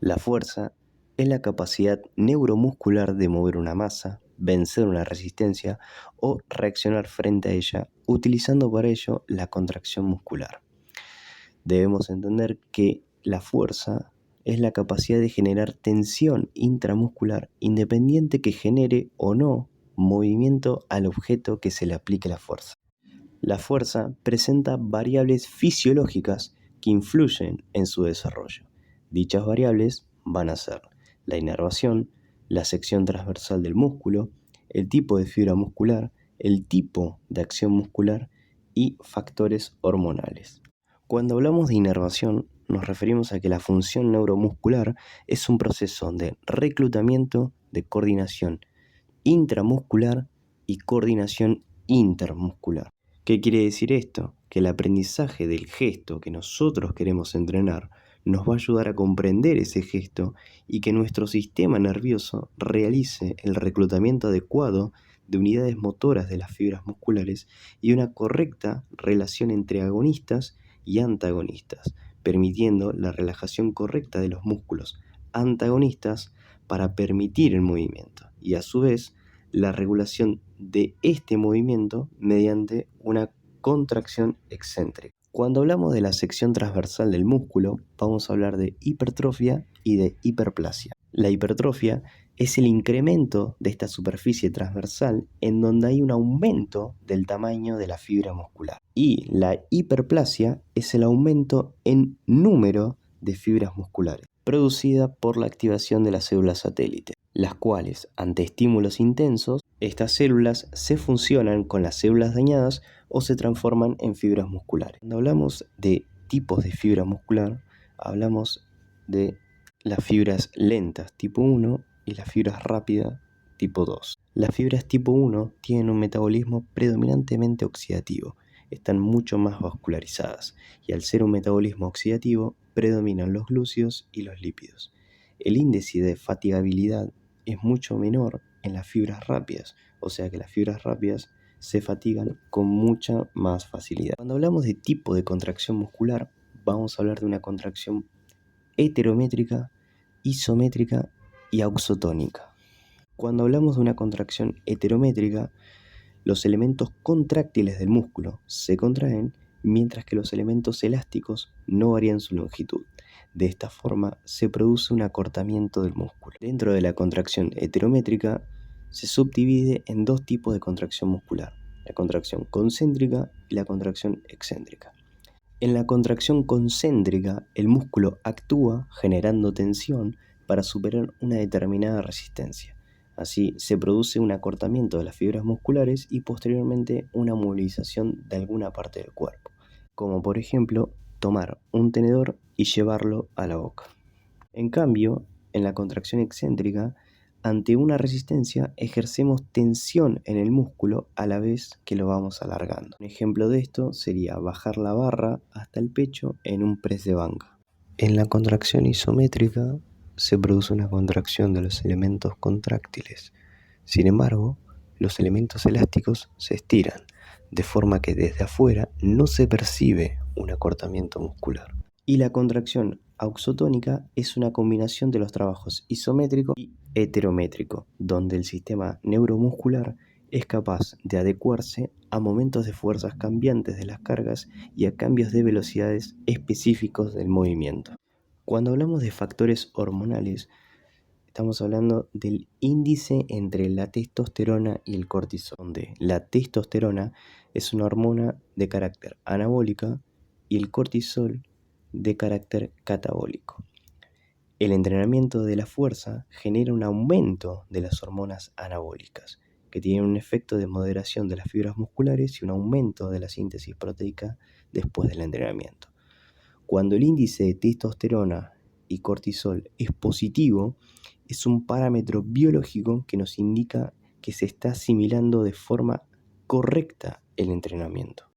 La fuerza es la capacidad neuromuscular de mover una masa, vencer una resistencia o reaccionar frente a ella, utilizando para ello la contracción muscular. Debemos entender que la fuerza es la capacidad de generar tensión intramuscular independiente que genere o no movimiento al objeto que se le aplique la fuerza. La fuerza presenta variables fisiológicas que influyen en su desarrollo. Dichas variables van a ser la inervación, la sección transversal del músculo, el tipo de fibra muscular, el tipo de acción muscular y factores hormonales. Cuando hablamos de inervación, nos referimos a que la función neuromuscular es un proceso de reclutamiento, de coordinación intramuscular y coordinación intermuscular. ¿Qué quiere decir esto? Que el aprendizaje del gesto que nosotros queremos entrenar nos va a ayudar a comprender ese gesto y que nuestro sistema nervioso realice el reclutamiento adecuado de unidades motoras de las fibras musculares y una correcta relación entre agonistas y antagonistas, permitiendo la relajación correcta de los músculos antagonistas para permitir el movimiento y a su vez la regulación de este movimiento mediante una contracción excéntrica. Cuando hablamos de la sección transversal del músculo, vamos a hablar de hipertrofia y de hiperplasia. La hipertrofia es el incremento de esta superficie transversal en donde hay un aumento del tamaño de la fibra muscular. Y la hiperplasia es el aumento en número de fibras musculares, producida por la activación de las células satélite, las cuales, ante estímulos intensos, estas células se fusionan con las células dañadas o se transforman en fibras musculares. Cuando hablamos de tipos de fibra muscular, hablamos de las fibras lentas tipo 1 y las fibras rápidas tipo 2. Las fibras tipo 1 tienen un metabolismo predominantemente oxidativo, están mucho más vascularizadas y al ser un metabolismo oxidativo predominan los glúcidos y los lípidos. El índice de fatigabilidad es mucho menor en las fibras rápidas, o sea que las fibras rápidas se fatigan con mucha más facilidad. Cuando hablamos de tipo de contracción muscular, vamos a hablar de una contracción heterométrica, isométrica y auxotónica. Cuando hablamos de una contracción heterométrica, los elementos contráctiles del músculo se contraen mientras que los elementos elásticos no varían su longitud. De esta forma se produce un acortamiento del músculo. Dentro de la contracción heterométrica se subdivide en dos tipos de contracción muscular, la contracción concéntrica y la contracción excéntrica. En la contracción concéntrica, el músculo actúa generando tensión para superar una determinada resistencia. Así se produce un acortamiento de las fibras musculares y posteriormente una movilización de alguna parte del cuerpo, como por ejemplo tomar un tenedor y llevarlo a la boca. En cambio, en la contracción excéntrica, ante una resistencia ejercemos tensión en el músculo a la vez que lo vamos alargando. Un ejemplo de esto sería bajar la barra hasta el pecho en un press de banca. En la contracción isométrica se produce una contracción de los elementos contráctiles. Sin embargo, los elementos elásticos se estiran, de forma que desde afuera no se percibe un acortamiento muscular. Y la contracción auxotónica es una combinación de los trabajos isométrico y heterométrico, donde el sistema neuromuscular es capaz de adecuarse a momentos de fuerzas cambiantes de las cargas y a cambios de velocidades específicos del movimiento. Cuando hablamos de factores hormonales, estamos hablando del índice entre la testosterona y el cortisol, donde la testosterona es una hormona de carácter anabólica y el cortisol de carácter catabólico. El entrenamiento de la fuerza genera un aumento de las hormonas anabólicas, que tienen un efecto de moderación de las fibras musculares y un aumento de la síntesis proteica después del entrenamiento. Cuando el índice de testosterona y cortisol es positivo, es un parámetro biológico que nos indica que se está asimilando de forma correcta el entrenamiento.